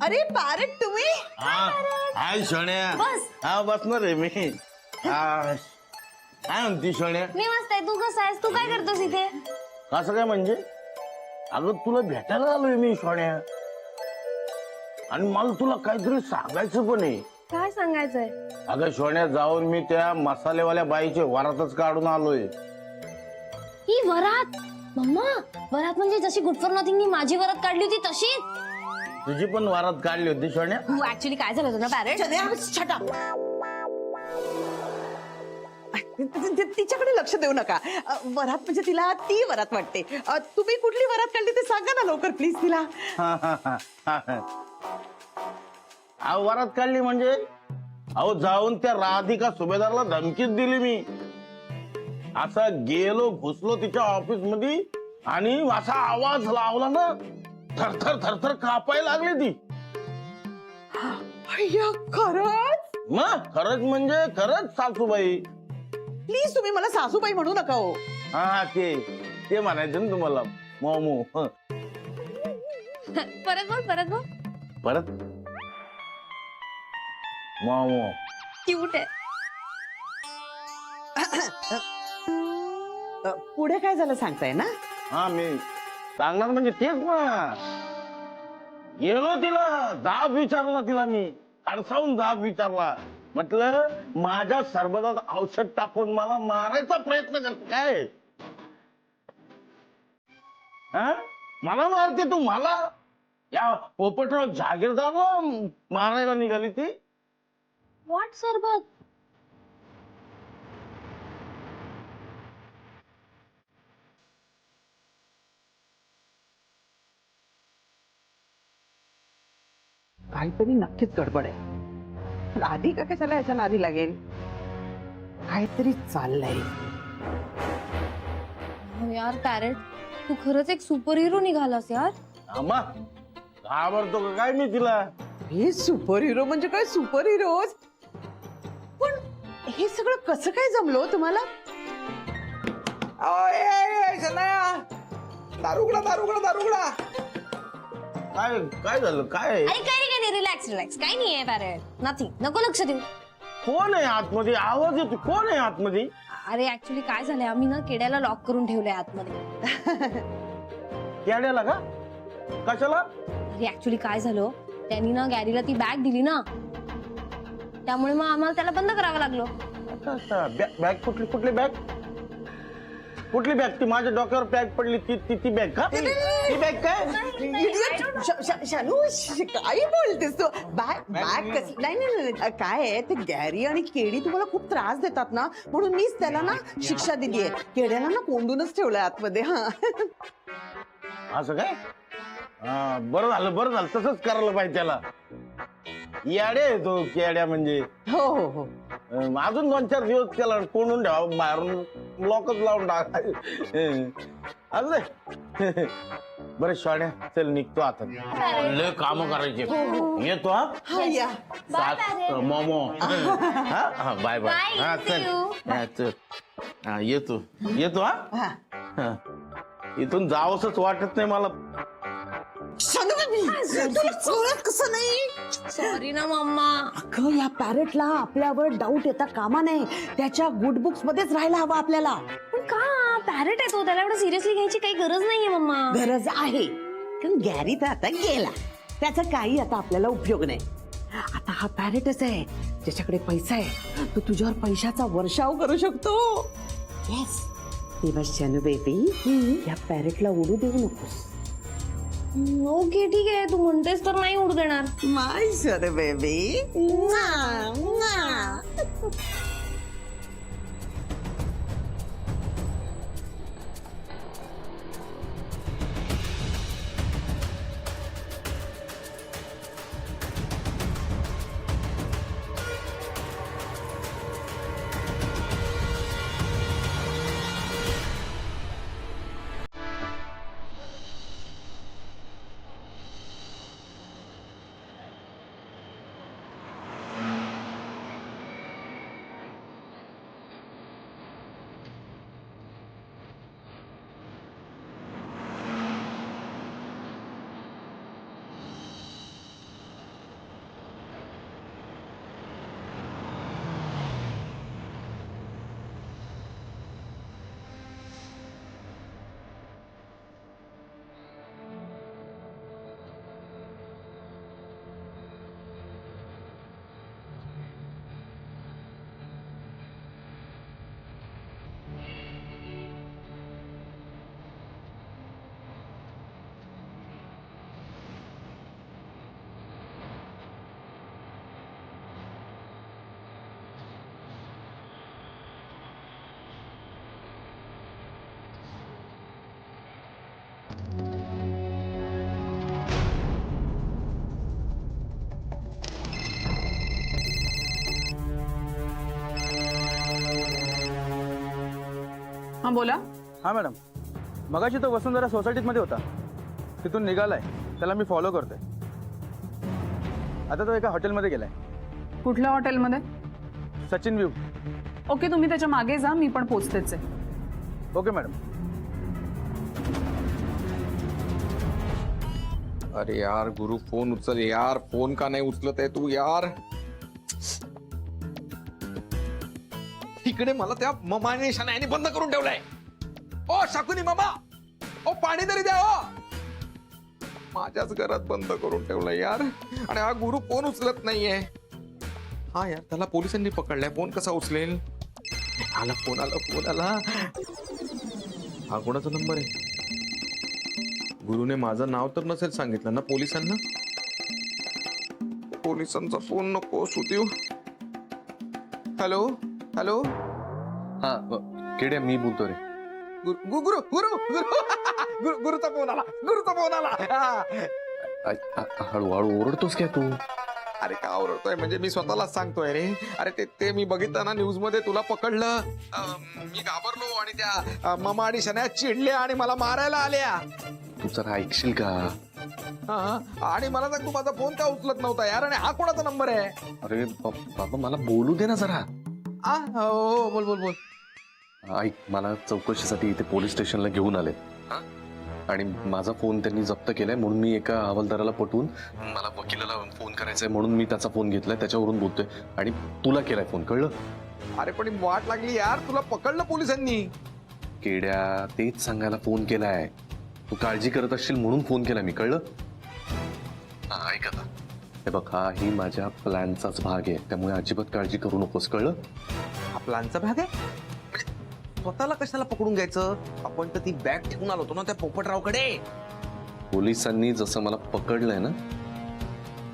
अरे पॅरेट तुम्ही? हाय सोन्या. बस. हा बसणार आहे मी. काय म्हणती सोन्या? मी मस्त आहे. तू कसा आहेस? तू काय करतोस इथे? असं काय म्हणजे? अगं तुला भेटायला आलोय मी सोन्या. आणि मला तुला काहीतरी सांगायचं पण आहे. काय सांगायचंय? अगं सोन्या, जाऊन मी त्या मसालेवाल्या बाईचे वरातच काढून आलोय. ही वरात? मम्मा, वरात म्हणजे जशी गुड फॉर नथिंगनी माझी वरात काढली होती तशीच? तुझी पण वरात काढली होती सोन्या? ऍक्च्युली काय झालं होतं ना पॅरेट? तिच्याकडे लक्ष देऊ नका. वरात म्हणजे तिला ती वरात वाटते. तुम्ही कुठली वरात काढली ते सांगा ना लवकर प्लीज तिला. अहो वरात काढली म्हणजे अहो जाऊन त्या राधिका सुभेदारला धमकीच दिली मी. असा गेलो घुसलो तिच्या ऑफिस मध्ये आणि असा आवाज लावला ना, थरथर थरथर कापायला लागली ती. अय्या, खरंच? मग खरंच म्हणजे खरंच सासूबाई. प्लीज तुम्ही मला सासूबाई म्हणू नका हो. हा ते म्हणायचं ना तुम्हाला. मोमो परत बोल, परत बोल. परत मोमो. क्यूट आहे. पुढे काय झालं सांगताय ना? हा मी सांगणार म्हणजे तेच ना. गेलो तिला जाब विचारला तिला मी. अडसावून जाब विचारला. म्हटलं माझ्या सरबतात औषध टाकून मला मारायचा प्रयत्न करते काय? हा मला मारते तू? मला या पोपटराव जागीरदार मारायला निघाली ती. व्हॉट सरबत? काहीतरी नक्कीच गडबड आहे. राधिका कशाला याच्या नादी लागेल? काहीतरी चाललंय. हो यार पॅरेट, तू खरंच एक सुपर हिरो निघालास यार. आम्हा घाबरतो का काय मी तिला? हे सुपर हिरो म्हणजे काय? सुपर हिरोज पण हे सगळं कसं काय जमलो तुम्हाला? दारुगडा दारुगडा दारुगडा. काय काय झालं? काय अरे काय नाही, रिलॅक्स रिलॅक्स. काही नाही आहे पॅरेट, नथिंग. नको लक्ष देऊ. कोण आहे आतमध्ये? आवाज येतो. कोण आहे आतमध्ये? अरे ऍक्च्युली काय झालंय, आम्ही ना किड्याला लॉक करून ठेवलंय आतमध्ये. केड्याला का? कशाला? अरे ऍक्च्युली काय झालं, त्यांनी ना गॅरीला ती बॅग दिली ना, त्यामुळे मग आम्हाला त्याला बंद करावं लागलो. अच्छा बॅग कुठली? कुठली बॅग? कुठली बॅग? ती माझ्या डोक्यावर बॅग पडली ती बॅग का? ती बॅग काय? शानू काय बोलतेस तू? बॅग नाही नाही काय आहे ते, गॅरी आणि केडी तुम्हाला खूप त्रास देतात ना, म्हणून मीच त्याला ना शिक्षा दिलीये. केड्याला ना कोंडूनच ठेवलंय आतमध्ये. हा असं काय? बरं झालं तसंच करायला पाहिजे त्याला. याडे तो केड्या म्हणजे. हो हो हो. अजून 2-4 दिवस त्याला कोंडून ठेवा, बाहेरून लॉकच लावून टाका. असं बरं शाण्या, चल निघतो आता. लय काम करायचे. येतो. हा या. मोमो. हा बाय बाय. हा चल. हा चल. हा येतो. हा इथून जावंसच वाटत नाही मला. शानू कसं नाही? सॉरी ना मम्मा. अगं या पॅरेटला आपल्यावर डाऊट येता कामा नये. त्याच्या गुड बुक्स मध्येच राहायला हवं आपल्याला. पण का? पॅरेट आहे तो, त्याला एवढं सिरियसली घ्यायची काही गरज नाहीये मम्मा. गरज आहे, कारण गॅरी तर आता गेला. त्याचा काही आता आपल्याला उपयोग नाही. आता हा पॅरेटच आहे, ज्याच्याकडे पैसा आहे तो तुझ्यावर पैशाचा वर्षाव करू शकतो. येस, तेव्हा शानू बेबी या पॅरेटला उडू देऊ नकोस. ओके ठीक आहे, तू म्हणतेस तर नाही उडू देणार. माय शानू बेबी. हा बोला. हा मॅडम, मगाशी तो वसुंधरा सोसायटीमध्ये होता, तिथून निघालाय. त्याला मी फॉलो करतोय. आता तो एका हॉटेलमध्ये गेलाय. कुठल्या हॉटेलमध्ये? सचिन व्ह्यू. ओके, तुम्ही त्याच्या मागे जा, मी पण पोचतेच आहे. Okay madam. अरे यार गुरु, फोन उचल यार. फोन का नाही उचलत आहे तू यार? इकडे मला त्या ममाने शनायाने बंद करून ठेवलाय. ओ शाकुनी मामा, ओ पाणी तरी द्या. ओ माझ्याच घरात बंद करून ठेवलाय यार. आणि हा गुरु फोन उचलत नाहीये. हा यार, त्याला पोलिसांनी पकडलाय. फोन कसा उचलेल? आला फोन, आला फोन आला. हा कोणाचा नंबर आहे? गुरुने माझं नाव तर नसेल सांगितलं ना पोलिसांना? पोलिसांचा फोन नको सुतीव. Hello hello. हा केड्या, मी बोलतो रे. गुरु गुरु गुरु गुरु गुरुचा फोन आला. गुरुचा फोन आला. हळूहळू ओरडतोस काय तू? अरे का ओरडतोय म्हणजे मी स्वतःलाच सांगतोय रे. अरे ते मी बघितलं ना न्यूज मध्ये, तुला पकडलं. मी घाबरलो आणि त्या मामा आणि शन्या चिडल्या आणि मला मारायला आल्या. तू जरा ऐकशील का? आणि मला सांग, तू माझा फोन का उचलत नव्हता यार? आणि हा कोणाचा नंबर आहे? अरे बाबा, मला बोलू दे ना जरा. हो बोल बोल बोल. ऐक, मला चौकशीसाठी इथे पोलीस स्टेशनला घेऊन आले आणि माझा फोन त्यांनी जप्त केलाय. म्हणून मी एका हवालदाराला पटवून मला वकिलाला फोन करायचाय म्हणून मी त्याचा फोन घेतलाय, त्याच्यावरून बोलतोय आणि तुला केलाय फोन. कळलं? अरे पण वाट लागली यार, तुला पकडलं पोलिसांनी. केड्या, तेच सांगायला फोन केलाय. तू काळजी करत असशील म्हणून फोन केला मी. कळलं? हा, ऐक आता. हे बघ, हा ही माझ्या प्लॅनचाच भाग आहे, त्यामुळे अजिबात काळजी करू नकोस. कळलं? हा प्लॅनचा भाग आहे? स्वतःला कशाला पकडून घ्यायचं? आपण तर ती बॅग ठेवून आलो होतो ना त्या पोपटरावकडे. पोलिसांनी जसं मला पकडलंय ना,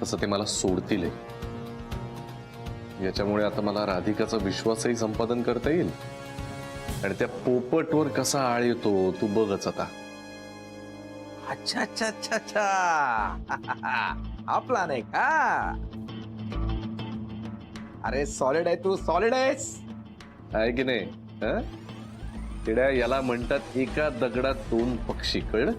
तसं ते मला सोडतील. याच्यामुळे आता मला राधिकाचा विश्वासही संपादन करता येईल आणि त्या पोपटवर कसा आळ येतो तू बघच आता. अच्छा अच्छा अच्छा अच्छा. हा प्लॅन आहे का? अरे सॉलिड आहे तू, सॉलिड आहेस. आहे की नाही? तिड्या, याला म्हणतात एका दगडात दोन पक्षी. कळलं?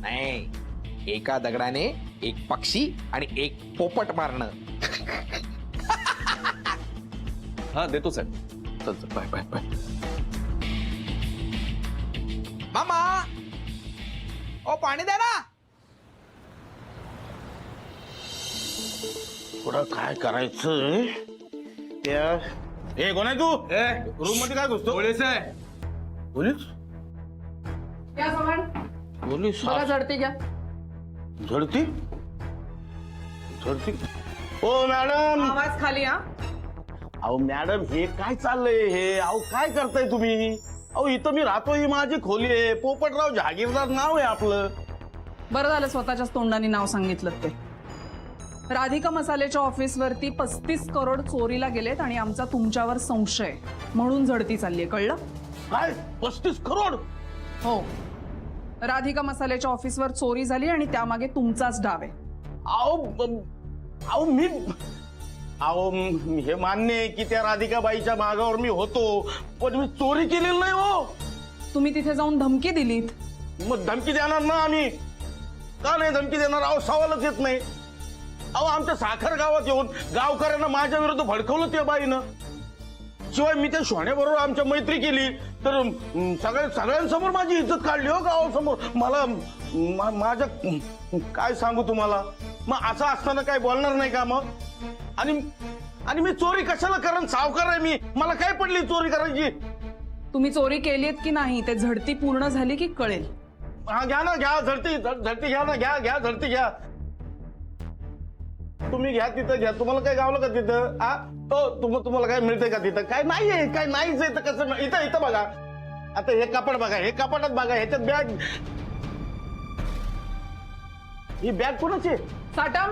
नाही, एका दगडाने एक पक्षी आणि एक पोपट मारणं. हा, देतो साहेब. चल चल, बाय बाय बाय. मामा, ओ पाणी द्या ना. पुढं काय करायचं? त्या ए, कोण आहे तू? रूम मध्ये काय घुसतो? पोलीस आहे. पोलीस? या समान पोलीस? बघा, झडती घ्या. झडती? झडती? ओ मॅडम. आवाज खाली. हा, अहो मॅडम, हे काय चाललंय? हे अहो काय करताय तुम्ही? अहो इथं मी राहतो, ही माझी खोली आहे. पोपटराव जहागीरदार नाव आहे आपलं. बरं झालं स्वतःच्याच तोंडाने नाव सांगितलं ते. राधिका मसालेच्या ऑफिसवरती 35 करोड चोरीला गेलेत आणि आमचा तुमच्यावर संशय, म्हणून झडती चाललीये. कळलं? काय 35 करोड? हो, राधिका मसालेच्या ऑफिसवर चोरी झाली आणि त्यामागे तुमचाच डाव आहे. अहो हे मान्य आहे की त्या राधिकाबाईच्या मागावर मी होतो, पण मी चोरी केलेली नाही. हो, तुम्ही तिथे जाऊन धमकी दिलीत. मग धमकी देणार ना आम्ही? का नाही धमकी देणार? अहो सवालच येत नाही. अहो आमच्या साखर गावात येऊन गावकऱ्यांना माझ्या विरुद्ध भडकवलं त्या बाईनं. शिवाय मी त्या शोण्याबरोबर आमच्या मैत्री केली तर सगळ्यांसमोर माझी इज्जत काढली. हो गावासमोर. मला माझ्या काय सांगू तुम्हाला? मग असं असताना काय बोलणार नाही का मग? आणि मी चोरी कशाला करण? सावकार आहे मी, मला काय पडली चोरी करायची? तुम्ही चोरी केलीत की नाही ते झडती पूर्ण झाली की कळेल. हा घ्या ना, घ्या झडती घ्या ना, घ्या झडती घ्या. तुम्ही घ्या, तिथं घ्या. तुम्हाला काय गावलं का तिथं? तुम्हाला काय मिळतंय का तिथं? काय नाहीये, काय नाहीच आहे. कसं इथं बघा. आता हे कापड बघा, हे कापडात बघा, ह्याच्यात बॅग. ही बॅग कोणाची? साटम,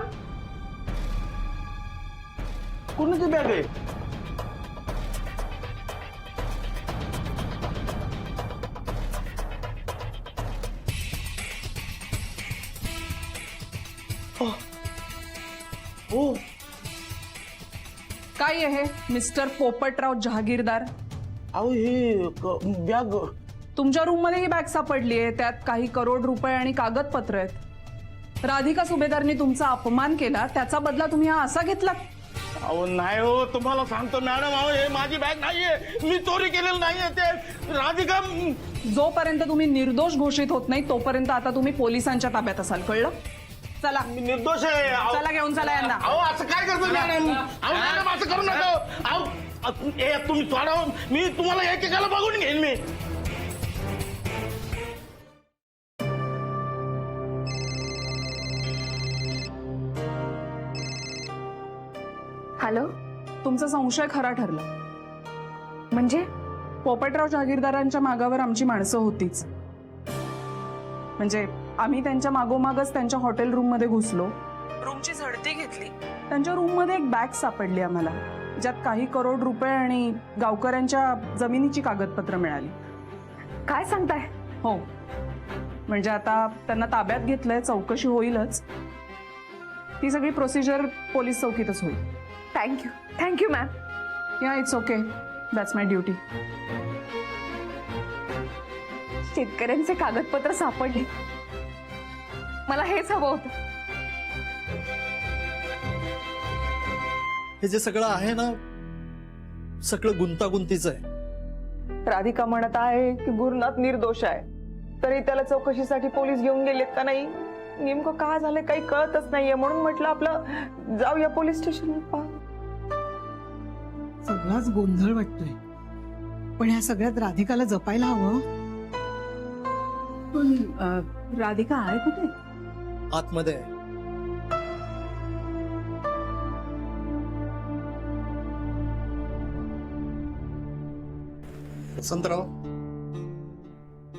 कोणाची बॅग आहे? हो, काय आहे मिस्टर पोपटराव जहागीरदार? अहो हे बॅग तुमच्या रूम मध्ये ही बॅग सापडली आहे, त्यात काही करोड रुपये आणि कागदपत्र आहेत. राधिका सुभेदारनी तुमचा अपमान केला, त्याचा बदला तुम्ही हा असा घेतला? अहो नाही हो, तुम्हाला सांगतो मॅडम, अहो हे माझी बॅग नाहीये, मी चोरी केलेली नाहीये. ते राधिका जोपर्यंत तुम्ही निर्दोष घोषित होत नाही तोपर्यंत आता तुम्ही पोलिसांच्या ताब्यात असाल, कळलं? चला मी निर्दोष आहे. अहो, चला घेऊन चला यांना. अहो असं काय करतो मॅडम? अहो मॅडम असं करू नका. अहो हे तुम्ही सोडा हो. मी तुम्हाला एकेकाला बघून घेईन मी. हॅलो, तुमचा संशय खरा ठरला. म्हणजे पोपटराव जहागीरदारांच्या मागावर आमची माणसं होतीच. म्हणजे आम्ही त्यांच्या मागोमागच त्यांच्या हॉटेल रूम मध्ये घुसलो, रूमची झडती घेतली. त्यांच्या रूम मध्ये एक बॅग सापडली आम्हाला, ज्यात काही करोड रुपये आणि गावकऱ्यांच्या जमिनीची कागदपत्र मिळाली. काय सांगताय? हो, म्हणजे आता त्यांना ताब्यात घेतलंय, चौकशी होईलच. ती सगळी प्रोसिजर पोलीस चौकीतच होईल. Thank you ma'am. Yeah, it's okay, that's my duty. शेतकऱ्यांचे कागदपत्र सापडले, मला हेच हवं होतं. हे जे सगळं आहे ना, सगळं गुंतागुंतीचं आहे. राधिका म्हणत आहे की गुरुनाथ निर्दोष आहे, तरी त्याला चौकशीसाठी पोलीस घेऊन गेलेत का नाही, नेमकं काय झालं काही कळतच नाहीये. म्हणून म्हटलं आपलं जाऊया पोलीस स्टेशनला. सगळाच गोंधळ वाटतोय, पण ह्या सगळ्यात राधिकाला जपायला हवं. पण राधिका आहे कुठे? आतमध्ये आहे.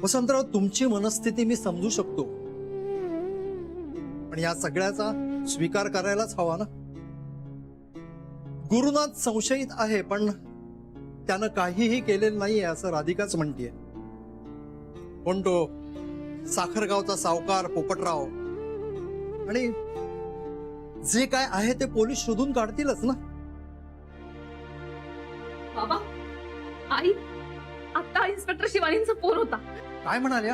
वसंतराव, तुमची मनस्थिती मी समजू शकतो, पण या सगळ्याचा स्वीकार करायलाच हवा ना. गुरुनाथ संशयित आहे, पण त्यानं काहीही केलेलं नाहीये असं राधिकाच म्हणतीये. पण तो साखरगावचा सावकार पोपटराव, आणि जे काय आहे ते पोलीस शोधून काढतीलच ना. बाबा, आई, आता इन्स्पेक्टर शिवानींचा फोन होता. काय म्हणाल्या?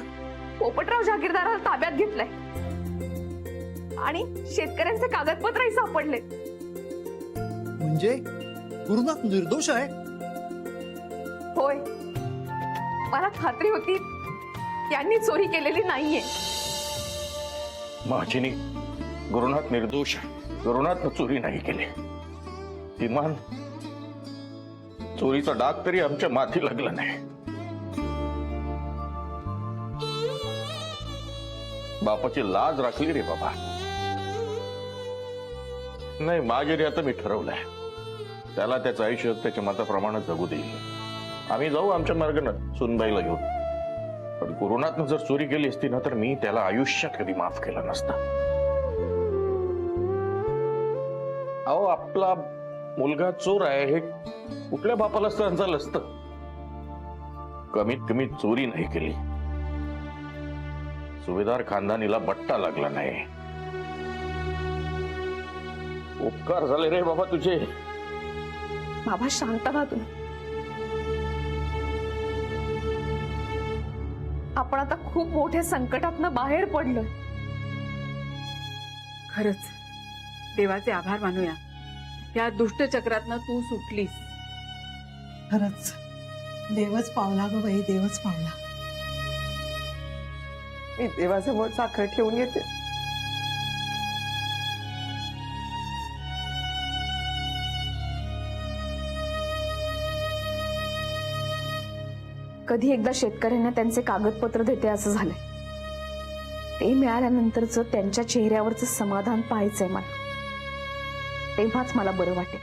पोपटराव जहागीरदाराला ताब्यात घेतलंय आणि शेतकऱ्यांचे कागदपत्रही सापडले. म्हणजे गुरुनाथ निर्दोष आहे? होय, मला खात्री होती त्यांनी चोरी केलेली नाहीये. माझी गुरुनाथ निर्दोष आहे. गुरुनाथनं चोरी नाही केली. किमान चोरीचा डाग तरी आमच्या माथी लागला नाही. बापाची लाज राखली रे बाबा. नाही, माझी रे आता मी ठरवलंय, त्याला त्याचं आयुष्य त्याच्या मताप्रमाणे जगू देईल. आम्ही जाऊ आमच्या मार्गानं सुनबाईला घेऊन. पण गुरुनाथनं जर चोरी केली असती ना, तर मी त्याला आयुष्यात कधी माफ केला नसता. अहो, आपला मुलगा चोर आहे हे कुठल्या बापाला समजलं असतं? कमीत कमी चोरी नाही केली. सुभेदार खानदानीला बट्टा लागला नाही. उपकार झाले रे बाबा तुझे. बाबा, शांत राहा तुम्ही. आपण आता खूप मोठ्या संकटातनं बाहेर पडलोय. खरंच देवाचे आभार मानूया, त्या दुष्टचक्रातनं तू सुटलीस. खरंच देवच पावला ग बाई, देवच पावला. मी देवासमोर साखर ठेवून येते. कधी एकदा शेतकऱ्यांना त्यांचे कागदपत्र देते असं झालंय. ते मिळाल्यानंतरच त्यांच्या चेहऱ्यावरचं समाधान पाहायचंय मला. तेव्हाच मला बरं वाटेल.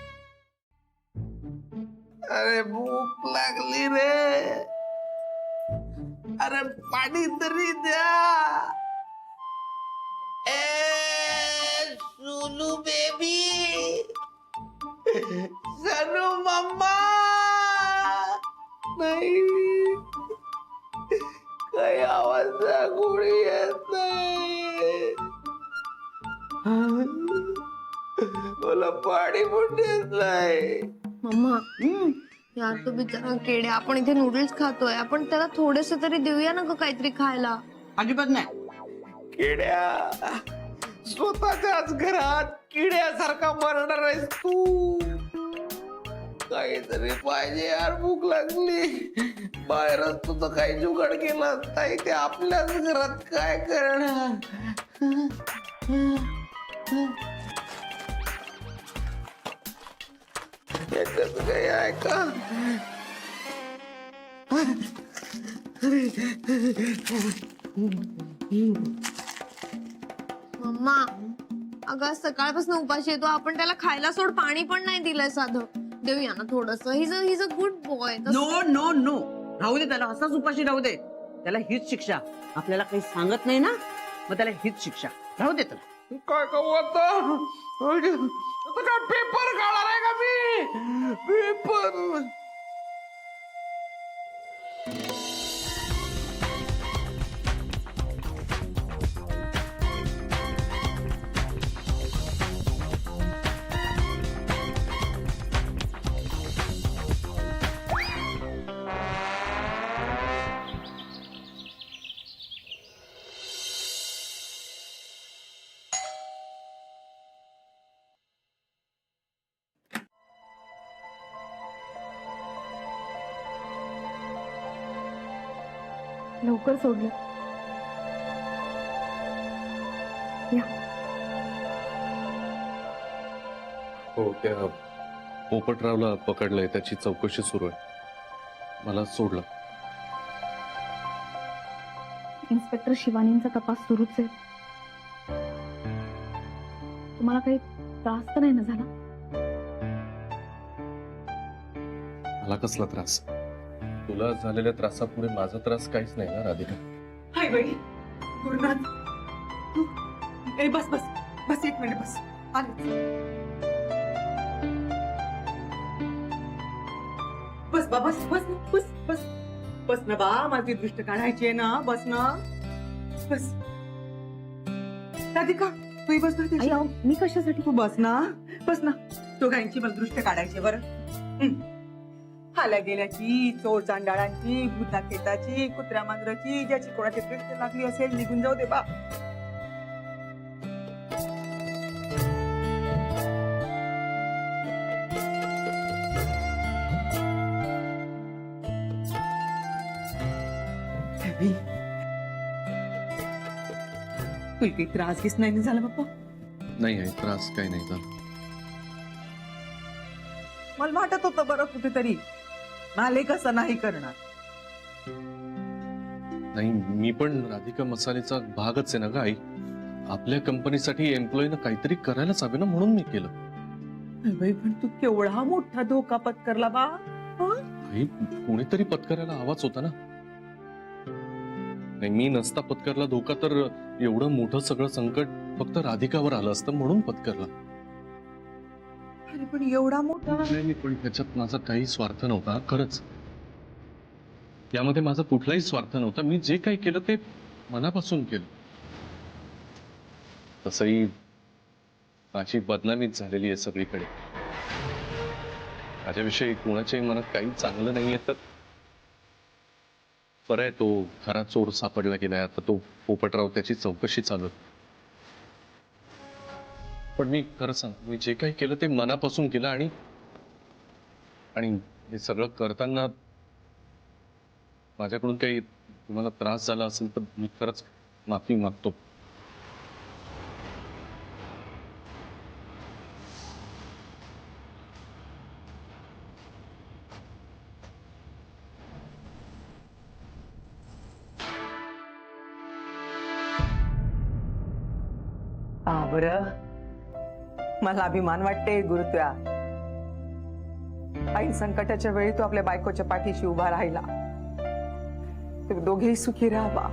अरे भूक लागली रे. अरे पाणी तरी द्या. ए सोनू बेबी, सोनू मम्मा. नाही, काही आवाज गोळी येत नाही. मला पाणी पण देत नाही. मम्मा, यार तो बिचारा केडे, आपण इथे नूडल्स खातोय, आपण त्याला थोडेसे तरी देऊया ना ग काहीतरी खायला. अजिबात नाही. किड्या, स्वतःच्याच घरात किड्यासारखा मरणार आहेस तू. काहीतरी पाहिजे यार, भूक लागली. बाहेरच तुझं काही जुगाड केला नाही, ते आपल्याच घरात काय करणार. एकच काही आहे का? मम्मा, अगं सकाळपासून उपाशी येतो आपण, त्याला खायला सोड, पाणी पण नाही दिलंय साधं. देऊया ना थोडस. He's a good boy. No no no, राहू दे त्याला, असाच उपाशी राहू दे. त्याला हीच शिक्षा. आपल्याला काही सांगत नाही ना, मग त्याला हीच शिक्षा. राहू दे त्याला. काय करू आता? आता काय पेपर काढणार आहे का मी? पेपर. लवकर सोडलं. हो, त्या पोपटरावला पकडलंय, त्याची चौकशी सुरू आहे. मला सोडलं. इन्स्पेक्टर शिवानींचा तपास सुरूच आहे. तुम्हाला काही त्रास तर नाही ना झाला? मला कसला त्रास? तुला झालेल्या त्रासापुढे माझा त्रास काहीच नाही ना राधिका. हाय बाई, गुरुनाथ तू ए बस बस बस, एक मिनिट बस. आले. बस बा, बस बस बस बस बस ना बा, माझी दृष्ट काढायची आहे ना. बस ना, बस. राधिका तू बस ना. आई, अहो, मी कशासाठी? तू बस ना, बस ना. दोघांची मला दृष्ट काढायची बरं. आल्या गेल्याची, चोर चांडाळांची, भूता खेताची, कुत्र्या मांजराची, ज्याची कोणाची दृष्ट लागली असेल निघून जाऊ दे बा. तुला काही त्रास घेस नाही झाला बाप्पा? नाही आहे, त्रास काही नाही झाला. मला वाटत होतं बरं कुठेतरी माले कसं नाही करणार. नाही, मी पण राधिका मसालेचा भागच आहे ना ग आई. आपल्या कंपनीसाठी एम्प्लॉईनं काहीतरी करायलाच हवे ना, म्हणून मी केलं. बाई, पण तू केवढा मोठा धोका पत्करला बा. आई, कोणीतरी पत्करायला आवाज होता ना. नाही, मी नसता पत्करला धोका तर एवढं मोठं सगळं संकट फक्त राधिकावर आलं असतं, म्हणून पत्करला. अरे पण एवढा मोठा. नाही, पण त्याच्यात माझा काही स्वार्थ नव्हता, खरंच. यामध्ये माझा कुठलाही स्वार्थ नव्हता. मी जे काही केलं ते मनापासून केलं. तसंही माझी बदनामीच झालेली आहे सगळीकडे. माझ्याविषयी कोणाच्याही मनात काही चांगलं नाहीये, तर बरं आहे तो खरा चोर सापडला गेलाय. आता तो पोपटराव, त्याची चौकशी चालू आहे. पण मी खरं सांग, मी जे काही केलं ते मनापासून केलं. आणि हे सगळं करताना माझ्याकडून काही तुम्हाला त्रास झाला असेल तर मी खरंच माफी मागतो. बरं, मला अभिमान वाटते गुरुत्या. आई संकटाच्या वेळी तू आपल्या बायकोच्या पाठीशी उभा राहिला. तुम्ही दोघेही सुखी राहा बा.